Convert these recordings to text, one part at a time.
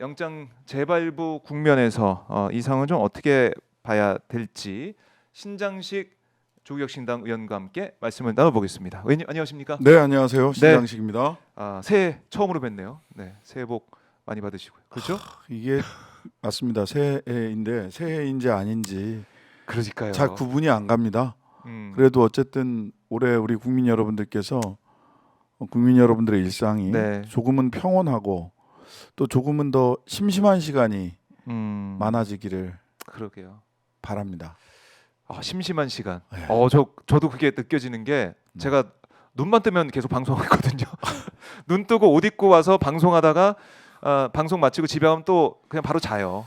영장 재발부 국면에서 이 상황은 좀 어떻게 봐야 될지 신장식 조국혁신당 의원과 함께 말씀을 나눠보겠습니다. 의원님 안녕하십니까? 네, 안녕하세요. 네. 신장식입니다. 새해 처음으로 뵙네요. 네, 새해 복 많이 받으시고요. 그렇죠? 이게 맞습니다. 새해인데 새해인지 아닌지 그러니까요. 잘 구분이 안 갑니다. 그래도 어쨌든 올해 우리 국민 여러분들께서 국민 여러분들의 일상이 네. 조금은 평온하고 또 조금은 더 심심한 시간이 많아지기를 그러게요. 바랍니다. 심심한 시간. 네. 저도 그게 느껴지는 게 제가 눈만 뜨면 계속 방송하거든요. 눈 뜨고 옷 입고 와서 방송하다가 방송 마치고 집에 가면 또 그냥 바로 자요.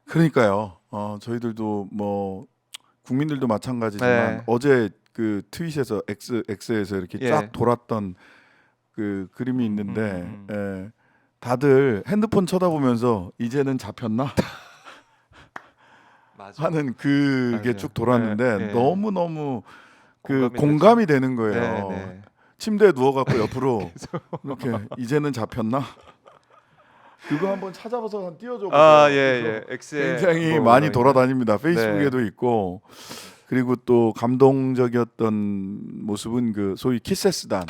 그러니까요. 저희들도 뭐 국민들도 마찬가지지만 네. 어제 그 트윗에서 X에서 이렇게 예. 쫙 돌았던 그 그림이 있는데 예, 다들 핸드폰 쳐다보면서 이제는 잡혔나 맞아. 하는 그게 맞아요. 쭉 돌았는데 네, 네. 너무 너무 그 공감이 공감이 되는 거예요. 네, 네. 침대에 누워갖고 옆으로 이렇게 이제는 잡혔나 그거 한번 찾아봐서 한번 띄워줘 보세요. 예. X에 굉장히 뭐 많이 올라있나요? 돌아다닙니다. 페이스북에도 있고 그리고 또 감동적이었던 모습은 그 소위 키세스단.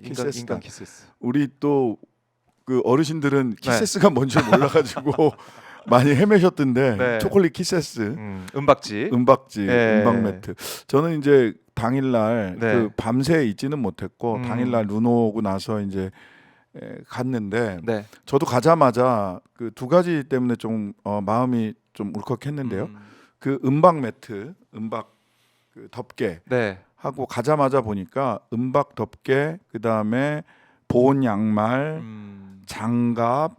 인간 키세스. 우리 또 그 어르신들은 키세스가 뭔지 몰라가지고 많이 헤매셨던데 네. 초콜릿 키세스, 은박지. 은박지, 예. 은박 매트. 저는 이제 당일날 네. 그 밤새 있지는 못했고 당일날 눈 오고 나서 이제 갔는데 네. 저도 가자마자 그 두 가지 때문에 좀 마음이 좀 울컥했는데요. 그 은박 매트, 은박 그 덮개 네. 하고 가자마자 보니까 은박 덮개, 그 다음에 보온 양말, 장갑,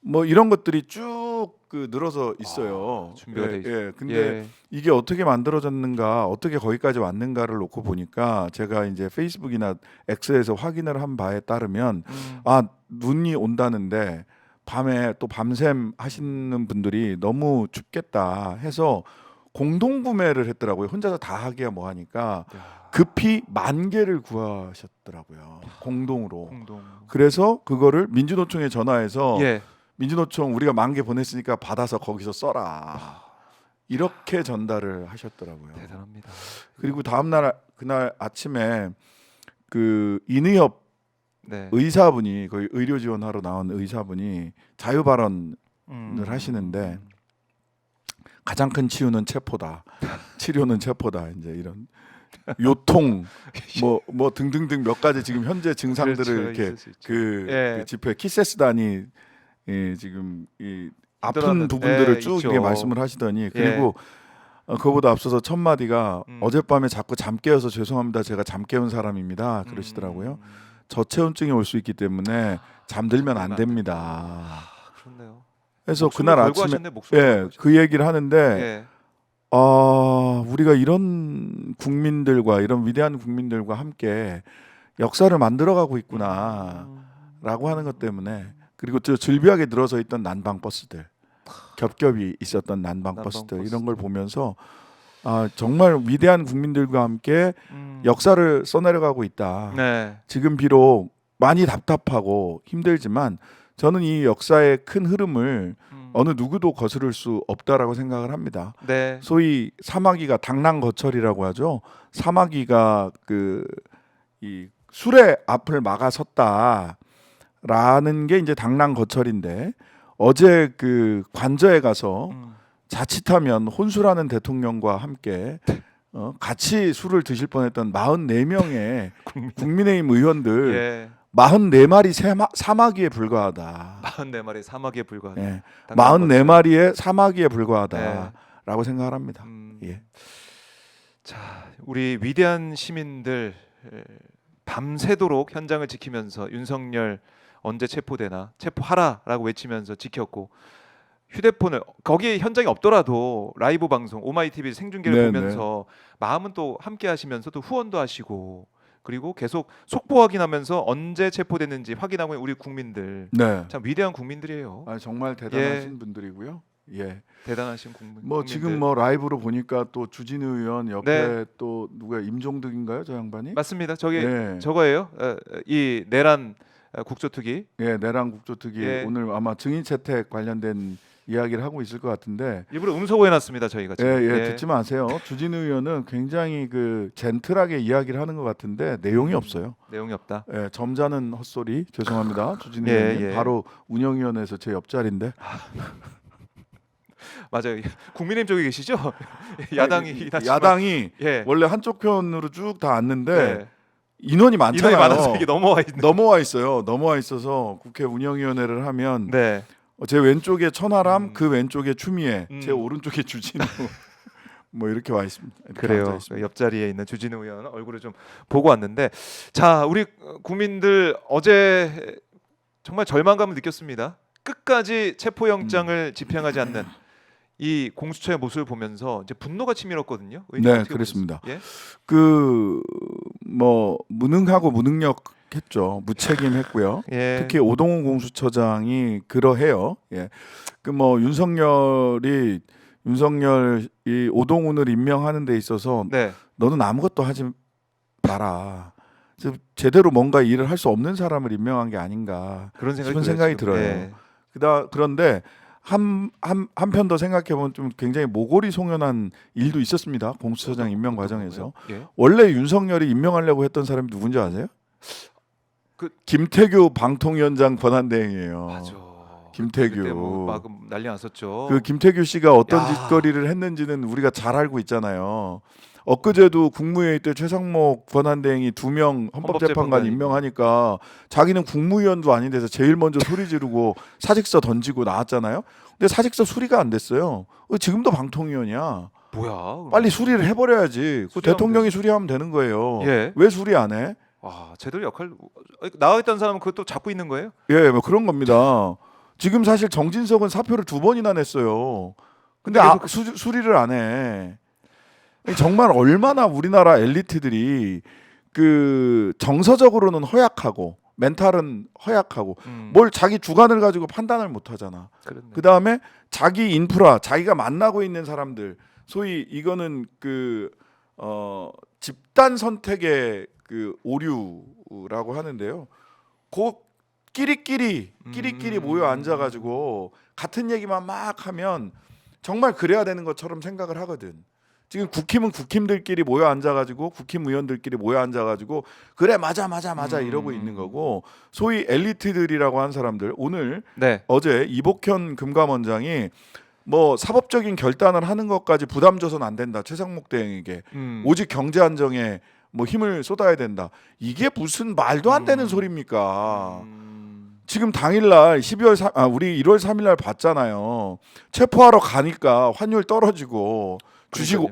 뭐 이런 것들이 쭉 그 늘어서 있어요. 준비가 돼 있어요. 예. 근데 이게 어떻게 만들어졌는가, 어떻게 거기까지 왔는가를 놓고 보니까 제가 이제 페이스북이나 X에서 확인을 한 바에 따르면 눈이 온다는데 밤에 또 밤샘 하시는 분들이 너무 춥겠다 해서 공동 구매를 했더라고요. 혼자서 다 하기야 뭐 하니까 급히 10,000개를 구하셨더라고요. 공동으로. 그래서 그거를 민주노총에 전화해서 민주노총 우리가 10,000개 보냈으니까 받아서 거기서 써라. 이렇게 전달을 하셨더라고요. 대단합니다. 그리고 다음날 그날 아침에 그 인의협 네. 의사분이 거의 의료 지원하러 나온 의사분이 자유 발언을 하시는데 가장 큰 치유는 체포다. 치료는 체포다. 이제 이런 요통 뭐 등등등 몇 가지 지금 현재 증상들을 그렇죠, 이렇게 있을 수 있죠. 그 집회 키세스단이 지금 이 아픈 힘들어하는- 부분들을 쭉 있죠. 이렇게 말씀을 하시더니 그리고 그거보다 앞서서 첫 마디가 어젯밤에 자꾸 잠 깨어서 죄송합니다. 제가 잠 깨운 사람입니다. 그러시더라고요. 저체온증이 올 수 있기 때문에 잠들면 안 됩니다. 그렇네요. 그래서 그날 아침에 그 얘기를 하는데 우리가 이런 국민들과 이런 위대한 국민들과 함께 역사를 만들어가고 있구나라고 하는 것 때문에 그리고 저 즐비하게 늘어서 있던 난방 버스들 겹겹이 있었던 난방 버스들 이런 걸 보면서 정말 위대한 국민들과 함께 역사를 써내려가고 있다. 네. 지금 비록 많이 답답하고 힘들지만 저는 이 역사의 큰 흐름을 어느 누구도 거스를 수 없다라고 생각을 합니다. 네. 소위 사마귀가 당랑거철이라고 하죠. 사마귀가 이 술의 앞을 막아섰다라는 게 이제 당랑거철인데 어제 그 관저에 가서 자칫하면 혼술하는 대통령과 함께 같이 술을 드실 뻔했던 44명의 국민의힘 의원들 44마리 사마귀에 불과하다. 44마리 사마귀에 불과하다. 44마리의 사마귀에 불과하다라고 생각을 합니다. 예. 자, 우리 위대한 시민들 밤새도록 현장을 지키면서 윤석열 언제 체포되나 체포하라라고 외치면서 지켰고 휴대폰을 거기 현장이 없더라도 라이브 방송 오마이TV 생중계를 보면서 마음은 또 함께 하시면서 또 후원도 하시고 그리고 계속 속보 확인하면서 언제 체포됐는지 확인하고 있는 우리 국민들 참 위대한 국민들이에요. 정말 대단하신 분들이고요. 예. 대단하신 국민들. 뭐 지금 뭐 라이브로 보니까 또 주진우 의원 옆에 또 누가 임종득인가요, 저 양반이? 맞습니다. 저거예요. 이 내란 국조특위. 예, 내란 국조특위 예. 오늘 아마 증인 채택 관련된 이야기를 하고 있을 것 같은데 일부러 음소거해놨습니다 저희가 예, 지금. 예, 듣지 마세요. 주진우 의원은 굉장히 그 젠틀하게 이야기를 하는 것 같은데 내용이 없어요. 내용이 없다. 예, 점잖은 헛소리 죄송합니다. 주진우 예, 의원님 예. 바로 운영위원회에서 제 옆자리인데 맞아요. 국민의힘 쪽에 계시죠? 야당이긴 하지만. 야당이 예. 원래 한쪽 편으로 쭉 다 앉는데 네. 인원이 인원이 많잖아요. 많아서 이게 넘어와 있는. 넘어와 있어요. 넘어와 있어서 국회 운영위원회를 하면 네. 제 왼쪽에 천하람, 그 왼쪽에 추미애, 제 음. 오른쪽에 주진우 뭐 이렇게 와 있습니다. 이렇게 앉아 그래요. 있습니다. 옆자리에 있는 주진우 의원 얼굴을 좀 보고 왔는데, 자 우리 국민들 어제 정말 절망감을 느꼈습니다. 끝까지 체포영장을 집행하지 않는 이 공수처의 모습을 보면서 이제 분노가 치밀었거든요. 의원님 네, 어떻게 그렇습니다. 보셨어요? 예? 그 뭐 무능하고 무능력했죠. 무책임했고요. 예. 특히 오동훈 공수처장이 그러해요. 예. 그 뭐 윤석열이 오동훈을 임명하는 데 있어서 네. 너는 아무것도 하지 마라. 제대로 뭔가 일을 할 수 없는 사람을 임명한 게 아닌가 그런 싶은 생각이 생각이 지금. 들어요. 예. 그런데 한편 더 생각해 보면 좀 굉장히 모골이 송연한 일도 있었습니다. 공수처장 임명 과정에서. 예. 원래 윤석열이 임명하려고 했던 사람이 누군지 아세요? 김태규 방통위원장 권한대행이에요. 맞아. 김태규. 그때 막 난리 났었죠. 그 김태규 씨가 어떤 야. 짓거리를 했는지는 우리가 잘 알고 있잖아요. 엊그제도 국무회의 때 최상목 권한대행이 2명 헌법재판관 임명하니까 자기는 국무위원도 아닌 데서 제일 먼저 소리 지르고 사직서 던지고 나왔잖아요. 근데 사직서 수리가 안 됐어요. 지금도 방통위원이야. 뭐야? 빨리 수리를 해버려야지. 그 수리하면 대통령이 수리하면 되는 거예요. 예. 왜 수리 안 해? 와, 제대로 역할 나와 있던 사람은 그것도 잡고 있는 거예요? 예, 뭐 그런 겁니다. 지금 사실 정진석은 사표를 2번이나 냈어요. 근데 수리를 안 해. 정말 얼마나 우리나라 엘리트들이 그 정서적으로는 허약하고 멘탈은 허약하고 뭘 자기 주관을 가지고 판단을 못 하잖아. 그 다음에 자기 인프라, 자기가 만나고 있는 사람들, 소위 이거는 그 집단 선택의 그 오류라고 하는데요. 끼리끼리 모여 앉아가지고 같은 얘기만 막 하면 정말 그래야 되는 것처럼 생각을 하거든. 지금 국힘은 국힘들끼리 모여 앉아가지고 국힘 의원들끼리 모여 앉아가지고 그래 맞아 이러고 있는 거고 소위 엘리트들이라고 한 사람들 오늘 네. 어제 이복현 금감원장이 뭐 사법적인 결단을 하는 것까지 부담 줘서는 안 된다. 최상목 대행에게 오직 경제 안정에 뭐 힘을 쏟아야 된다. 이게 무슨 말도 안 되는 소리입니까? 지금 당일날 우리 1월 3일날 봤잖아요. 체포하러 가니까 환율 떨어지고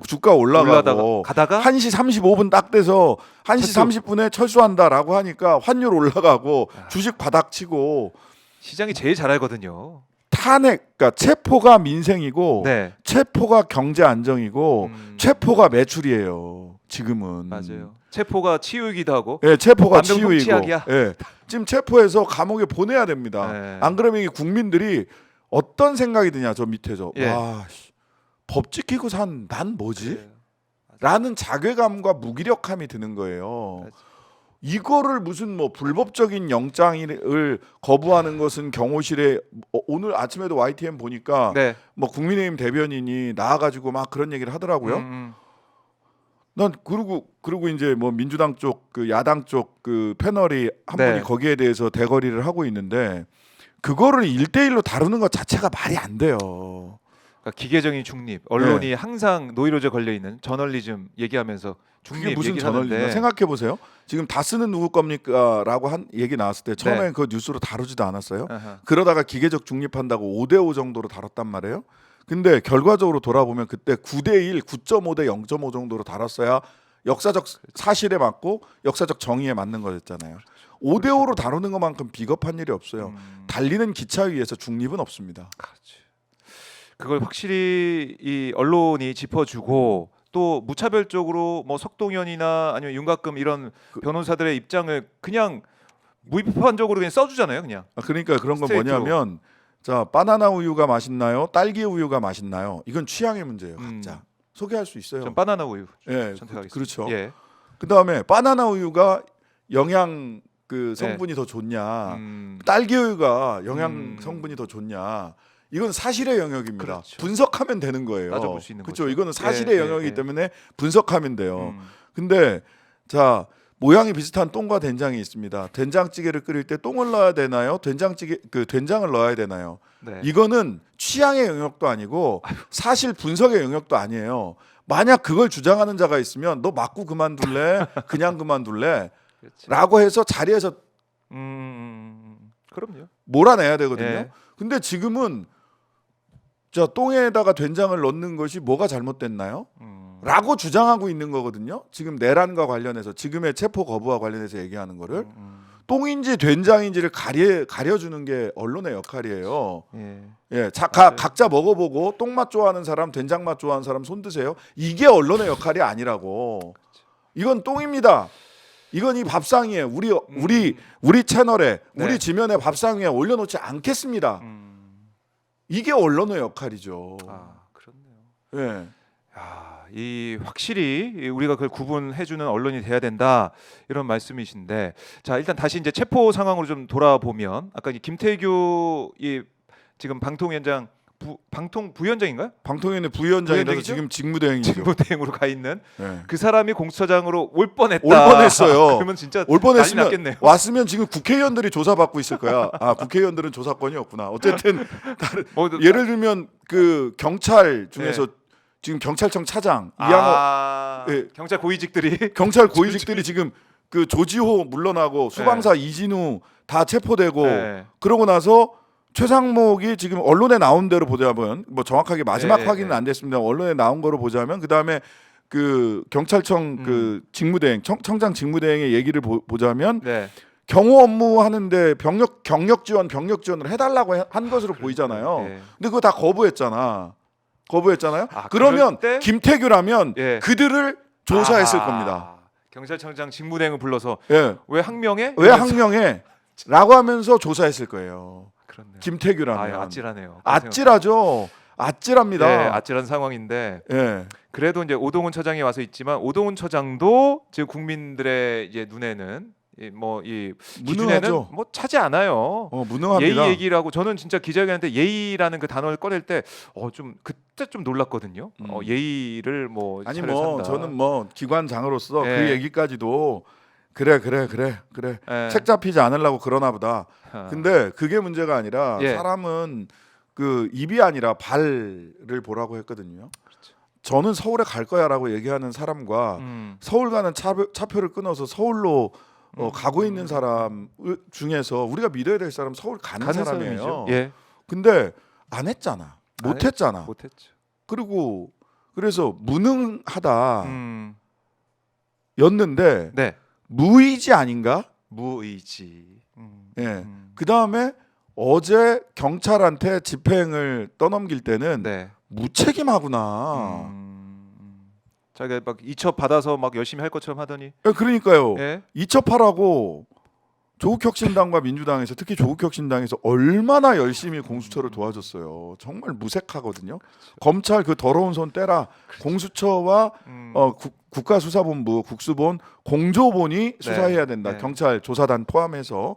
주가 올라가고 가다가 1시 35분 딱 돼서 1시 30분에 철수한다라고 하니까 환율 올라가고 주식 바닥치고 시장이 제일 잘 알거든요. 그러니까 체포가 민생이고 네. 체포가 경제 안정이고 체포가 매출이에요. 지금은 맞아요. 체포가 치유이기도 하고. 예, 체포가 완전 치유이고. 훔치약이야. 예. 지금 체포해서 감옥에 보내야 됩니다. 네. 안 그러면 이 국민들이 어떤 생각이 드냐 저 밑에서 예. 와, 법 지키고 산 난 뭐지? 그래요. 라는 자괴감과 무기력함이 드는 거예요. 맞아. 이거를 무슨 뭐 불법적인 영장을 거부하는 것은 경호실에 오늘 아침에도 YTN 보니까 네. 뭐 국민의힘 대변인이 나와가지고 막 그런 얘기를 하더라고요. 난 그리고 이제 뭐 민주당 쪽 그 야당 쪽 그 패널이 한 네. 분이 거기에 대해서 대거리를 하고 있는데 그거를 1대1로 다루는 것 자체가 말이 안 돼요. 그러니까 기계적인 중립. 언론이 항상 노이로제 걸려 있는 저널리즘 얘기하면서 중립 그게 무슨 얘기를 저널리즘? 하는데 생각해 보세요. 지금 다스는 누구 겁니까?라고 한 얘기 나왔을 때 처음에 네. 그 뉴스로 다루지도 않았어요. 아하. 그러다가 기계적 중립한다고 5대5 정도로 다뤘단 말이에요. 근데 결과적으로 돌아보면 그때 9대1, 9.5대 0.5 정도로 다뤘어야 역사적 사실에 맞고 역사적 정의에 맞는 거였잖아요. 5대5로 다루는 것만큼 비겁한 일이 없어요. 달리는 기차 위에서 중립은 없습니다. 그렇지. 그걸 확실히 이 언론이 짚어주고 또 무차별적으로 뭐 석동현이나 아니면 윤곽금 이런 변호사들의 입장을 그냥 무비판적으로 그냥 써주잖아요, 그냥. 그러니까 그런 건 스트레이트로. 뭐냐면 자 바나나 우유가 맛있나요? 딸기 우유가 맛있나요? 이건 취향의 문제예요. 각자 소개할 수 있어요. 전 바나나 우유 예, 선택하겠습니다. 그렇죠. 예. 그 다음에 바나나 우유가 영양 그 네. 성분이 더 좋냐, 딸기우유가 영양 성분이 더 좋냐, 이건 사실의 영역입니다. 그렇죠. 분석하면 되는 거예요. 따져볼 수 있는 그렇죠. 거죠. 이거는 사실의 예, 영역이기 예. 때문에 분석하면 돼요. 근데 자, 모양이 비슷한 똥과 된장이 있습니다. 된장찌개를 끓일 때 똥을 넣어야 되나요? 된장을 넣어야 되나요? 네. 이거는 취향의 영역도 아니고 사실 분석의 영역도 아니에요. 만약 그걸 주장하는 자가 있으면 너 맞고 그만둘래? 그냥 그만둘래? 그렇지. 라고 해서 자리에서 그럼요. 몰아내야 되거든요. 예. 근데 지금은 자, 똥에다가 된장을 넣는 것이 뭐가 잘못됐나요? 라고 주장하고 있는 거거든요. 지금 내란과 관련해서 지금의 체포 거부와 관련해서 얘기하는 거를 똥인지 된장인지를 가려주는 게 언론의 역할이에요. 예. 예, 각자 먹어보고 똥맛 좋아하는 사람, 된장맛 좋아하는 사람 손 드세요. 이게 언론의 역할이 아니라고. 이건 똥입니다. 이건 이 밥상위에 우리 채널에 네. 우리 지면에 밥상 위에 올려놓지 않겠습니다. 이게 언론의 역할이죠. 아, 그렇네요. 예. 야, 이 확실히 우리가 그걸 구분해주는 언론이 돼야 된다 이런 말씀이신데, 자 일단 다시 이제 체포 상황으로 좀 돌아보면 아까 이 김태규 이 지금 방통위원장 방통 부위원장인가요? 방통위원회 부위원장이라서 부위원장이죠? 지금 직무대행이죠. 직무대행으로 가 있는 예. 그 사람이 공수처장으로 올 뻔했다. 올 뻔했어요. 그러면 진짜 올 난리 뻔했으면 났겠네요. 왔으면 지금 국회의원들이 조사받고 있을 거야. 아, 국회의원들은 조사권이 없구나. 어쨌든 뭐, 예를 들면 그 경찰 중에서 지금 경찰청 차장 이양호 예. 경찰 고위직들이 경찰 고위직들이 지금 그 조지호 물러나고 수방사 이진우 다 체포되고 네. 그러고 나서 최상목이 지금 언론에 나온 대로 보자면 뭐 정확하게 마지막 네, 확인은 네. 안 됐습니다. 언론에 나온 거로 보자면 그 다음에 그 경찰청 그 직무대행 청장 직무대행의 얘기를 보자면 네. 경호 업무 하는데 경력 지원을 해달라고 한 것으로 보이잖아요. 네. 근데 그거 다 거부했잖아요. 아, 그러면 그럴 때? 김태규라면 예. 그들을 조사했을 아하. 겁니다. 경찰청장 직무대행을 불러서 예. 왜 항명해? 왜 항명해? 라고 하면서 조사했을 거예요. 그렇네요. 김태규라면. 아찔하네요. 아찔하죠. 아찔합니다. 네, 아찔한 상황인데 예. 그래도 이제 오동훈 처장이 와서 있지만 오동훈 처장도 지금 국민들의 이제 눈에는 이 기준에는 무능하죠. 뭐 차지 않아요. 무능합니다. 예의 얘기를 하고 저는 진짜 기자회견할 때 예의라는 그 단어를 꺼낼 때 좀 그때 좀 놀랐거든요. 예의를 뭐 아니 차려 뭐 산다. 저는 뭐 기관장으로서 예. 그 얘기까지도 그래 예. 책 잡히지 않으려고 그러나 보다. 아. 근데 그게 문제가 아니라 예. 사람은 그 입이 아니라 발을 보라고 했거든요. 그렇죠. 저는 서울에 갈 거야라고 얘기하는 사람과 서울 가는 차표를 끊어서 서울로 가고 있는 사람 중에서 우리가 믿어야 될 사람 서울 가는 사람이에요. 사람이죠. 예. 근데 안 했잖아. 못 했잖아. 못했죠. 그리고 그래서 무능하다 음. 였는데 네. 무의지 아닌가? 무의지. 예. 그 다음에 어제 경찰한테 집행을 떠넘길 때는 네. 무책임하구나. 자기가 막 이첩 받아서 막 열심히 할 것처럼 하더니. 예, 그러니까요. 예. 이첩하라고 조국혁신당과 민주당에서 특히 조국혁신당에서 얼마나 열심히 공수처를 도와줬어요. 정말 무색하거든요. 그렇죠. 검찰 그 더러운 손 떼라. 그렇죠. 공수처와 국가수사본부 국수본 공조본이 수사해야 된다. 네. 경찰 조사단 포함해서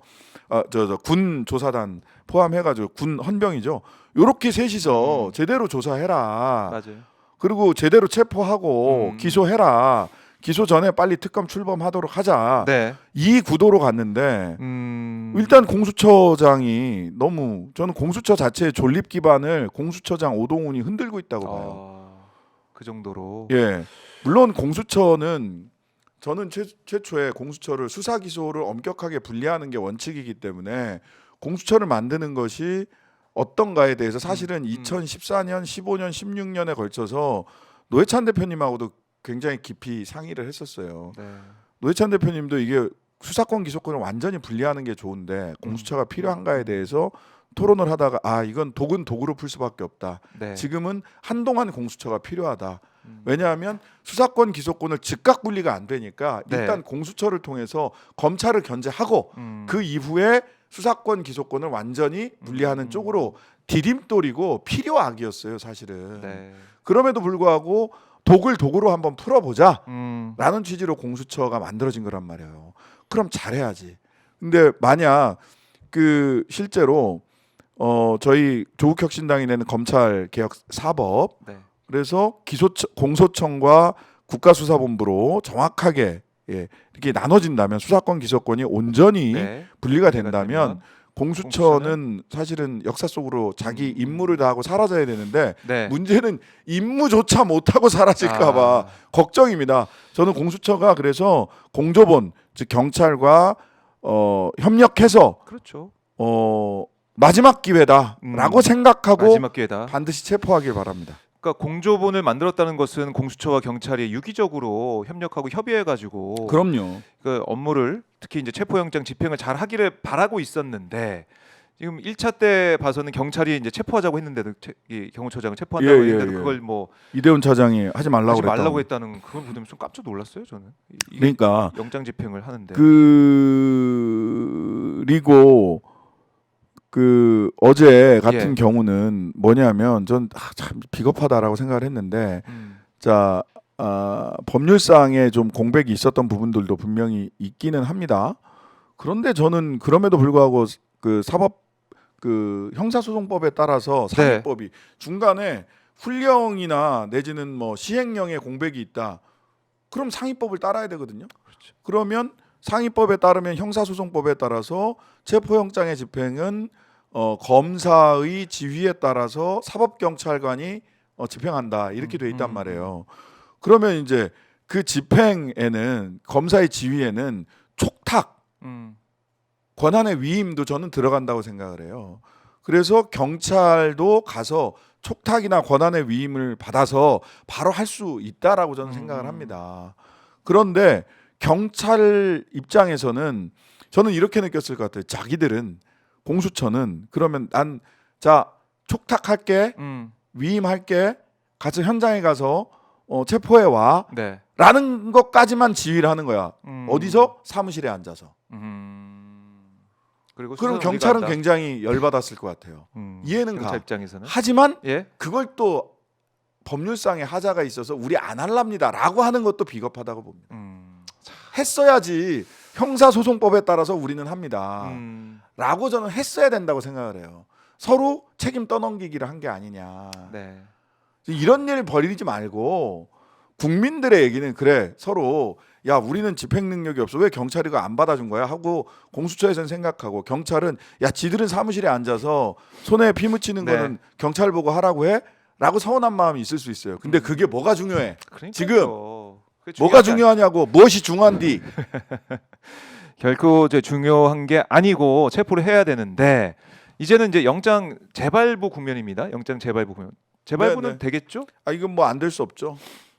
군 조사단 포함해가지고 군 헌병이죠. 요렇게 셋이서 제대로 조사해라. 맞아요. 그리고 제대로 체포하고 기소해라. 기소 전에 빨리 특검 출범하도록 하자. 네. 이 구도로 갔는데 일단 공수처장이 너무 저는 공수처 자체의 존립 기반을 공수처장 오동훈이 흔들고 있다고 봐요. 그 정도로. 예. 물론 공수처는 저는 최초에 공수처를 수사 기소를 엄격하게 분리하는 게 원칙이기 때문에 공수처를 만드는 것이 어떤가에 대해서 사실은 2014년, 15년, 16년에 걸쳐서 노회찬 대표님하고도 굉장히 깊이 상의를 했었어요. 네. 노회찬 대표님도 이게 수사권 기소권을 완전히 분리하는 게 좋은데 공수처가 필요한가에 대해서 토론을 하다가 이건 독은 독으로 풀 수밖에 없다. 네. 지금은 한동안 공수처가 필요하다. 왜냐하면 수사권 기소권을 즉각 분리가 안 되니까 일단 공수처를 통해서 검찰을 견제하고 그 이후에 수사권 기소권을 완전히 분리하는 쪽으로 디딤돌이고 필요악이었어요, 사실은. 네. 그럼에도 불구하고 독을 독으로 한번 풀어보자 라는 취지로 공수처가 만들어진 거란 말이에요. 그럼 잘해야지. 근데 만약 그 실제로 저희 조국혁신당이 내는 검찰 개혁 4법 네. 그래서 공소청과 국가수사본부로 정확하게 이렇게 나눠진다면 수사권 기소권이 온전히 네. 분리가 분리가 된다면 공수처는 사실은 역사 속으로 자기 임무를 다하고 사라져야 되는데 네. 문제는 임무조차 못하고 사라질까봐 걱정입니다. 저는 공수처가 그래서 공조본 즉 경찰과 협력해서 그렇죠. 마지막 기회다라고 생각하고 마지막 기회다. 반드시 체포하길 바랍니다. 그러니까 공조본을 만들었다는 것은 공수처와 경찰이 유기적으로 협력하고 협의해가지고 그럼요. 그 업무를 특히 이제 체포영장 집행을 잘 하기를 바라고 있었는데 지금 1차 때 봐서는 경찰이 이제 체포하자고 했는데도 이 경호처장을 체포한다고 했는데도 그걸 뭐 이대훈 차장이 하지 말라고 했다는 그걸 보면 좀 깜짝 놀랐어요 저는. 그러니까 영장 집행을 하는데 그리고 그 어제 같은 경우는 뭐냐면 전 참 비겁하다라고 생각을 했는데 자 법률상에 좀 공백이 있었던 부분들도 분명히 있기는 합니다. 그런데 저는 그럼에도 불구하고 그 사법 그 형사소송법에 따라서 상위법이 중간에 훈령이나 내지는 뭐 시행령에 공백이 있다. 그럼 상위법을 따라야 되거든요. 그렇죠. 그러면 상위법에 따르면 형사소송법에 따라서 체포영장의 집행은 검사의 지휘에 따라서 사법경찰관이 집행한다 이렇게 돼 있단 말이에요. 그러면 이제 그 집행에는 검사의 지휘에는 촉탁 권한의 위임도 저는 들어간다고 생각을 해요. 그래서 경찰도 가서 촉탁이나 권한의 위임을 받아서 바로 할 수 있다라고 저는 생각을 합니다. 그런데 경찰 입장에서는 저는 이렇게 느꼈을 것 같아요. 자기들은 공수처는 그러면 난 자 촉탁할게 위임할게 가서 현장에 가서 체포해 와 라는 것까지만 지휘를 하는 거야. 어디서? 사무실에 앉아서. 그럼 경찰은 굉장히 열받았을 것 같아요. 이해는 가. 입장에서는. 하지만 그걸 또 법률상의 하자가 있어서 우리 안 할랍니다 라고 하는 것도 비겁하다고 봅니다. 했어야지 형사소송법에 따라서 우리는 합니다 라고 저는 했어야 된다고 생각을 해요. 서로 책임 떠넘기기를 한 게 아니냐. 이런 일 벌이지 말고 국민들의 얘기는 그래 서로 야 우리는 집행 능력이 없어 왜 경찰이 그거 안 받아준 거야 하고 공수처에서는 생각하고 경찰은 야 지들은 사무실에 앉아서 손에 피 묻히는 거는 경찰 보고 하라고 해? 라고 서운한 마음이 있을 수 있어요. 근데 그게 뭐가 중요해? 지금 뭐가 중요하냐고 무엇이 중요한디? 결코 이제 중요한 게 아니고 체포를 해야 되는데 이제는 이제 영장 재발부 국면입니다. 영장 재발부 국면. 재발부는 되겠죠? 이건 뭐 안 될 수 없죠.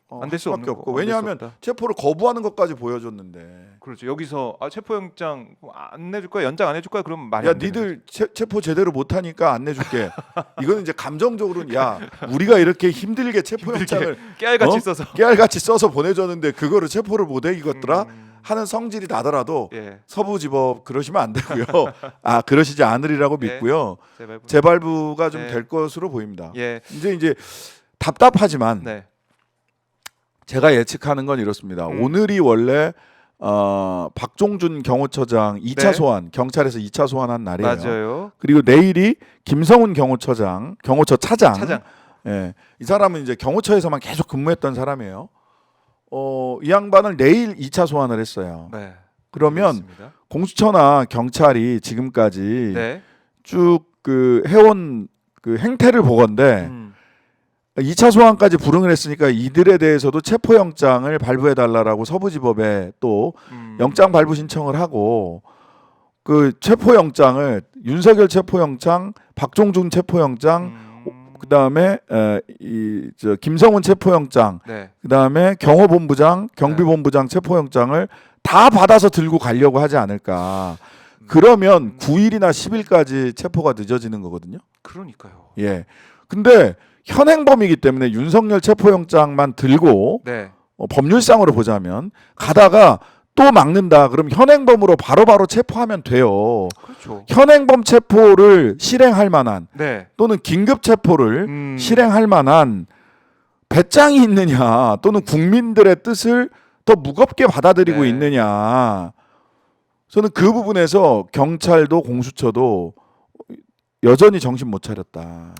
안 될 수밖에 없고 왜냐하면 체포를 거부하는 것까지 보여줬는데. 그렇죠. 여기서 체포영장 안 내줄 거야, 연장 안 해줄 거야, 그러면 말이 안 돼. 니들 체포 제대로 못하니까 안 내줄게. 이거는 이제 감정적으로는 야 우리가 이렇게 힘들게 체포영장을 깨알같이 써서 보내줬는데 그거를 체포를 못해 이것들아 하는 성질이 나더라도 서부지법 그러시면 안 되고요. 그러시지 않으리라고 믿고요. 재발부가 좀 될 것으로 보입니다. 이제 답답하지만. 제가 예측하는 건 이렇습니다. 오늘이 원래 박종준 경호처장 2차 소환 경찰에서 2차 소환한 날이에요. 맞아요. 그리고 내일이 김성훈 경호처 차장. 이 사람은 이제 경호처에서만 계속 근무했던 사람이에요. 이 양반을 내일 2차 소환을 했어요. 그러면 공수처나 경찰이 지금까지 쭉 그 해온 그 행태를 보건대 2차 소환까지 불응을 했으니까 이들에 대해서도 체포영장을 발부해달라고 서부지법에 또 영장 발부 신청을 하고 그 체포영장을 윤석열 체포영장, 박종준 체포영장, 그 다음에 김성훈 체포영장, 그 다음에 경호본부장, 경비본부장 체포영장을 다 받아서 들고 가려고 하지 않을까. 그러면 9일이나 10일까지 체포가 늦어지는 거거든요. 그러니까요. 근데 현행범이기 때문에 윤석열 체포영장만 들고 법률상으로 보자면 가다가 또 막는다. 그럼 현행범으로 바로바로 체포하면 돼요. 현행범 체포를 실행할 만한 또는 긴급 체포를 실행할 만한 배짱이 있느냐 또는 국민들의 뜻을 더 무겁게 받아들이고 있느냐. 저는 그 부분에서 경찰도 공수처도 여전히 정신 못 차렸다.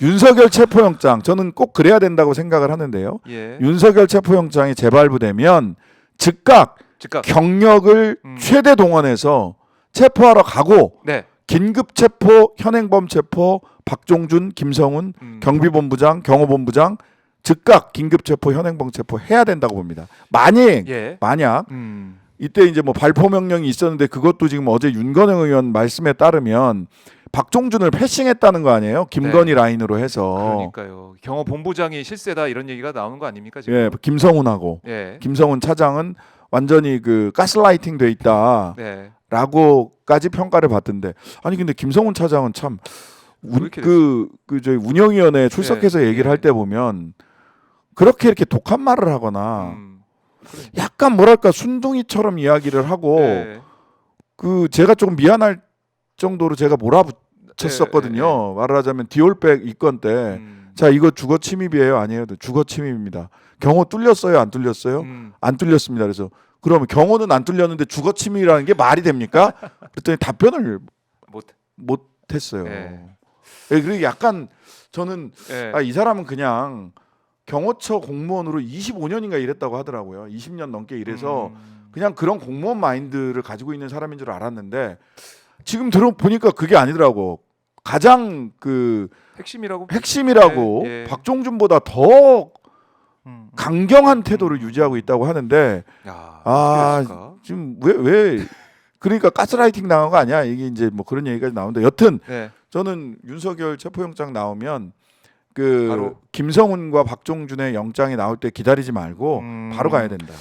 윤석열 체포영장 저는 꼭 그래야 된다고 생각을 하는데요. 예. 윤석열 체포영장이 재발부되면 즉각 경력을 최대 동원해서 체포하러 가고 네. 긴급 체포, 현행범 체포, 박종준, 김성훈 경비본부장, 경호본부장 즉각 긴급 체포, 현행범 체포 해야 된다고 봅니다. 만약 예. 이때 이제 뭐 발포 명령이 있었는데 그것도 지금 어제 윤건영 의원 말씀에 따르면 박종준을 패싱했다는 거 아니에요? 김건희 네. 라인으로 해서. 그러니까요. 경호본부장이 실세다 이런 얘기가 나오는 거 아닙니까 지금? 예, 김성훈하고 예. 김성훈 차장은 완전히 그 가스라이팅 돼 네. 있다라고까지 평가를 받던데 아니 근데 김성훈 차장은 참 왜 이렇게 저희 운영위원회에 출석해서 예, 얘기를 예. 할 때 보면 그렇게 이렇게 독한 말을 하거나 그래. 약간 뭐랄까 순둥이처럼 이야기를 하고 예. 그 제가 조금 미안할 정도로 제가 몰아붙였었거든요. 말을 하자면 디올백 이건 때 자 이거 주거 침입이에요 아니에요? 주거 침입입니다. 경호 뚫렸어요 안 뚫렸어요? 안 뚫렸습니다. 그래서 그러면 경호는 안 뚫렸는데 주거 침입이라는 게 말이 됩니까? 그랬더니 답변을 못 했어요. 예. 그리고 약간 저는 예. 이 사람은 그냥 경호처 공무원으로 25년인가 일했다고 하더라고요. 20년 넘게 일해서 그냥 그런 공무원 마인드를 가지고 있는 사람인 줄 알았는데 지금 들어보니까 그게 아니더라고. 가장 그 핵심이라고 예, 예. 박종준보다 더 강경한 태도를 유지하고 있다고 하는데 야, 지금 왜 그러니까 가스라이팅 당한 거 아니야? 이게 이제 뭐 그런 얘기까지 나오는데 여튼 네. 저는 윤석열 체포영장 나오면 그 바로. 김성훈과 박종준의 영장이 나올 때 기다리지 말고 바로 가야 된다.